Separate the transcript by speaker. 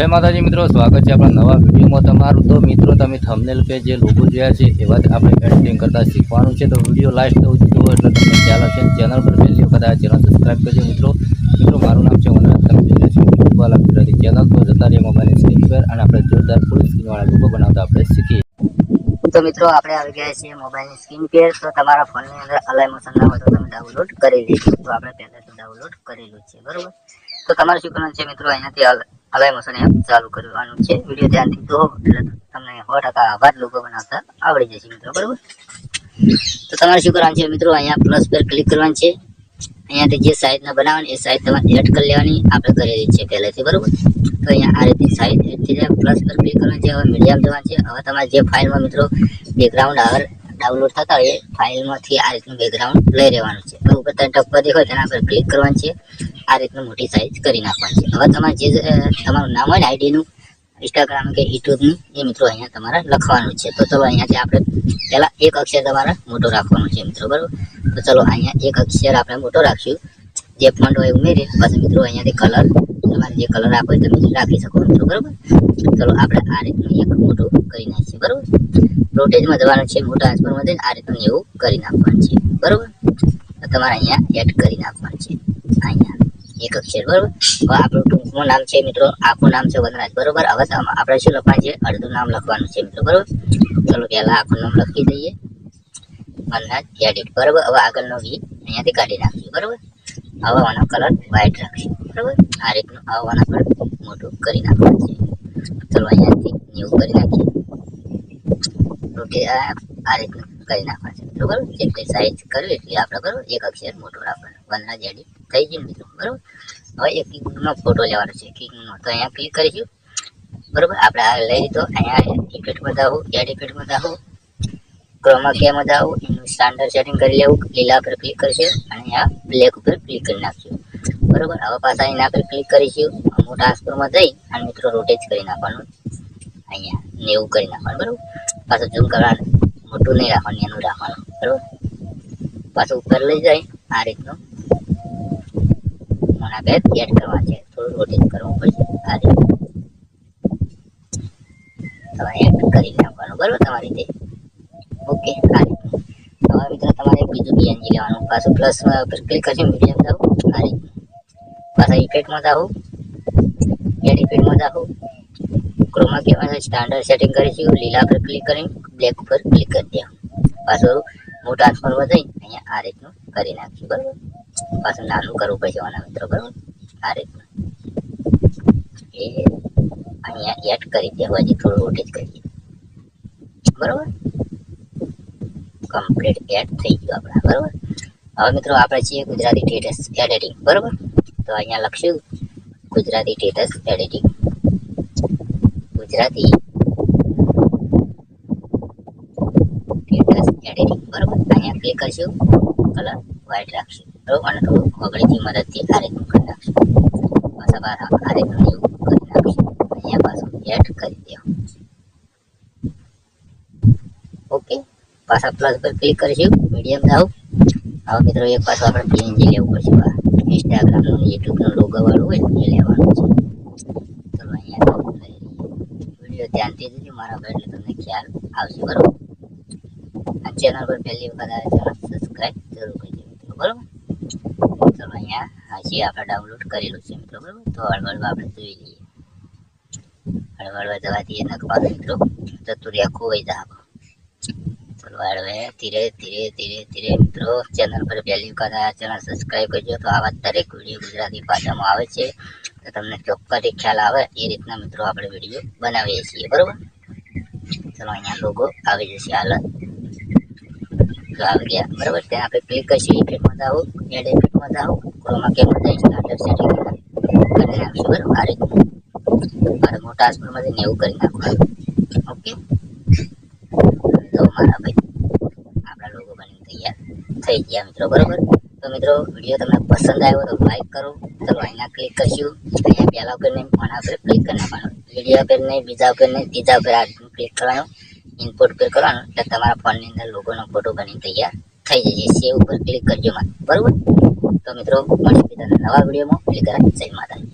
Speaker 1: જય માતાજી મિત્રો, સ્વાગત છે આપણા નવા વિડીયોમાં તમારું। તો મિત્રો તમે થંબનેલ पे જે લોગો જોયા છે એવા જ આપણે એડિટિંગ કરતા શીખવાનું છે। તો વિડીયો લાસ્ટ સુધી જુઓ એટલે તમને ખ્યાલ આવશે। ચેનલ પર પહેલી વખત આ ચેનલ સબસ્ક્રાઈબ કરજો મિત્રો। મારું નામ છે વનરાજ, તમે જોઈ રહ્યા છો યુટ્યુબ વાળા ગુજરાતી ચેનલ। તો જતા રહીએ મોબાઈલની સ્ક્રીન પર અને આપણે જોરદાર ફૂલ સ્ક્રીનવાળા લોગો બનાવતા આપણે શીખીએ।
Speaker 2: તો મિત્રો આપણે આવી ગયા છીએ મોબાઈલની સ્ક્રીન પર। તો તમારા ફોનની અંદર અલાઇમોશન ના હોય તો તમે ડાઉનલોડ કરી લેજો। તો આપણે પહેલાથી ડાઉનલોડ કરેલું છે, બરોબર। તો તમારે શું કરવાનું છે મિત્રો, અહીંયાથી અલાઇમોશન એપ ચાલુ કરવાનું છે। વિડીયો ધ્યાનથી જુઓ એટલે તમને 100% આવા જ લોગો બનાવતા આવડી જશે મિત્રો, બરોબર। તો તમારે શું કરવાનું છે મિત્રો, અહીંયા પ્લસ પર ક્લિક કરવાનું છે। અહીંયાથી જે સાઈઝના બનાવવાની એ સાઈઝ તમારે એડ કરી લેવાની, આપણે કરેલી છે પહેલેથી, બરોબર। તો અહીંયા આ રીતે સાઈઝ એડ થઈ જાય, પ્લસ પર ક્લિક કરવાનું છે। હવે મીડિયમ જવાનું છે। હવે તમારે જે ફાઇલમાં મિત્રો બેકગ્રાઉન્ડ આગળ ડાઉનલોડ થતા હોય એ ફાઇલમાંથી આ રીતનું બેકગ્રાઉન્ડ લઈ રહેવાનું છે। તો ઉપર ત્રણ ટપ્પા દેખાય તેના પર ક્લિક કરવાનું છે। આ રીતનું મોટી સાઈઝ કરી નાખવાની છે। હવે તમારે જે તમારું નામ હોય ને આઈડીનું, ઇન્સ્ટાગ્રામ કે યુટ્યુબનું, એ મિત્રો અહીંયા તમારે લખવાનું છે। તો ચલો અહીંયાથી આપણે પહેલા એક અક્ષર તમારે મોટો રાખવાનો છે મિત્રો, બરોબર। તો ચલો અહીંયા એક અક્ષર આપણે મોટો રાખશું, જે ફોન્ટ હોય ઉમેરી પછી મિત્રો અહીંયાથી કલર તમારે જે કલર આપો તમે રાખી શકો મિત્રો, બરોબર। ચલો આપણે આ રીતનું એક મોટું કરી નાખીએ, બરોબર। રોટેજમાં જવાનું છે, મોટા આંચમાં જઈને આ રીતનું એવું કરી નાખવાનું છે, બરોબર। તો તમારે અહીંયા એડ કરી નાખવાનું છે, અહીંયા એક અક્ષર, બરોબર। હવે આપણું ટૂંકનું નામ છે મિત્રો, આખું નામ છે વનરાજ, બરોબર। હવે આપણે શું લખવાનું છે, અડધું નામ લખવાનું છે મિત્રો, બરોબર। ચલો પહેલા આખું નામ લખી દઈએ, વનરાજ એડિટ, બરોબર। હવે આગળનો વી અહીંયાથી કાઢી નાખીએ, બરોબર। હવે આનો કલર વ્હાઈટ રાખીએ, બરોબર। આ રીતનું આવાના પર મોટું કરી નાખવાનું છે। ચલો અહીંયાથી ન્યૂ કરી નાખીએ, આ રીતનું કરી નાખવાનું છે મિત્રો, બરોબર। જેટલી સાઈઝ કરવી એટલી આપણે, બરોબર, એક અક્ષર મોટો રાખવાનો, વનરાજ એડિટ થઈ ગયું મિત્રો, બરોબર। હવે એક કિંગનો ફોટો લેવાનો છે, કિંગનો, તો અહીંયા ક્લિક કરીશું, બરોબર। આપણે આ લઈ લીધો, અહીંયા ઇફેક્ટમાં જાઓ, એડ ઇફેક્ટમાં જાઓ, ક્રોમા કેમાં જાઓ, એનું સ્ટાન્ડર્ડ સેટિંગ કરી લેવું, લીલા પર ક્લિક કરીશું અને અહીંયા બ્લેક ઉપર ક્લિક કરી નાખશું, બરોબર। હવે પાછા એના પર ક્લિક કરીશું, મોટા ટ્રાન્સફોર્મમાં જઈ અને મિત્રો રોટેટ કરી નાખવાનું, અહીંયા 90 કરી નાખવાનું, બરોબર। પાછું ઝૂમ કરવાનું, મોટું નહીં રાખવાનું, એનું રાખવાનું, બરોબર। પાછું ઉપર લઈ જાય આ રીતનું મોના બેગ એડ કરવા છે, થોડું રોટેટ કરવું પડશે, આ રીતે તમારે એડ કરી નાખવાનું, બરોબર, તમારી રીતે, ઓકે। આ રીતનું હવે મિત્રો તમારે બીજું પીએનજી લેવાનું, પાછું પ્લસ પર ક્લિક કરશે, મીડિયમ જાઓ, આ રીતનું પાછા ઇફેક્ટમાં જાઓ, એડ ઇફેક્ટમાં જાઓ, ક્રોમા કેમાં સ્ટાન્ડર્ડ સેટિંગ કરીશું, લીલા પર ક્લિક કરી બ્લેક ઉપર ક્લિક કરી દેવું, પાછું મોટા ટ્રાન્સફોર્મર જઈ અહીંયા આ રીતનું કરી નાખશું, બરોબર। પાછું નાનું કરવું પડશે આના મિત્રો, બરોબર, આ રીતનું એ અહીંયા એડ કરી દેવું, હજી થોડું રોટેટ કરીએ, બરોબર। કમ્પ્લીટ એડ થઈ ગયું આપણા, બરોબર। હવે મિત્રો આપણે છીએ ગુજરાતી સ્ટેટસ એડિટિંગ, બરોબર। તો અહીંયા લખશું Gujarati status editing, Gujarati status editing, બરોબર। અહીંયા ક્લિક કરશું, કલર વ્હાઈટ રાખશું, બરોબર, અને થોડું ઓગળીની મદદથી આ રીતનું કરી નાખશું, પાછા બહાર આ રીતનું એવું કરી નાખશું, અહીંયા પાછું એડ કરી દેવું, ઓકે। પાછા પ્લસ પર ક્લિક કરીશું, મીડિયમ જાઓ, હવે મિત્રો એક પાછું આપણે પીએનજી લેવું પડશે, ઇન્સ્ટાગ્રામનું યુટ્યુબનું લોગો વાળું હોય એ લેવાનું છે। ચલો અહીંયા વિડીયો ધ્યાનથી જોજો મારા ભાઈ, એટલે તમને ખ્યાલ આવશે, બરોબર। આ ચેનલ પર પહેલી વખત આવે ચેનલ સબસ્ક્રાઈબ જરૂર કરજો મિત્રો, બરોબર। ચલો અહીંયા હજી આપણે ડાઉનલોડ કરેલું છે મિત્રો, બરોબર। તો હળવળ આપણે જોઈ લઈએ, હળવળ જવાથી નખવાનું મિત્રો જતું રહ્યા, ખોવાઈ જાય। ચલો હળવે ધીરે ધીરે ધીરે ધીરે મિત્રો ચેનલ પર પહેલી વખત આ ચેનલ સબસ્ક્રાઈબ કરજો, તો આવા દરેક વિડીયો ગુજરાતી ભાષામાં આવે છે, તો તમને ચોક્કસથી ખ્યાલ આવે એ રીતના મિત્રો આપણે વિડીયો બનાવીએ છીએ, બરોબર। ચલો અહીંયા લોગો આવી જશે, હાલ તો આવી ગયા, બરોબર। ત્યાં આપણે ક્લિક કરીશું, ઇફેક્ટમાં જાઓ, એડ ઇફેક્ટમાં જાઓ, ક્રોમા કેમાં જઈ સ્ટાન્ડર્ડ સેટિંગ કરી નાખશું, બરોબર, આ રીતનું મારે મોટા આસપાસમાંથી 90 કરી નાખવાનું, ઓકે। તો મારા ભાઈ આપણા લોગો બની તૈયાર થઈ ગયા મિત્રો, બરોબર। તો મિત્રો વિડીયો તમને પસંદ આવ્યો તો લાઈક કરો, ચલો અહીંયા ક્લિક કરશું, અહીંયા પહેલા ઉપર નહીં આના પર ક્લિક કરી નાખવાનું, વિડીયો પર નહીં, બીજા ઉપર નહીં, ત્રીજા ઉપર આ ક્લિક કરવાનું, ઇનપુટ પર કરવાનું, એટલે તમારા ફોનની અંદર લોગોનો ફોટો બની તૈયાર થઈ જશે। સેવ ઉપર ક્લિક કરજો, બરોબર। તો મિત્રો મળીએ બીજા નવા વિડીયોમાં, જય માતાજી।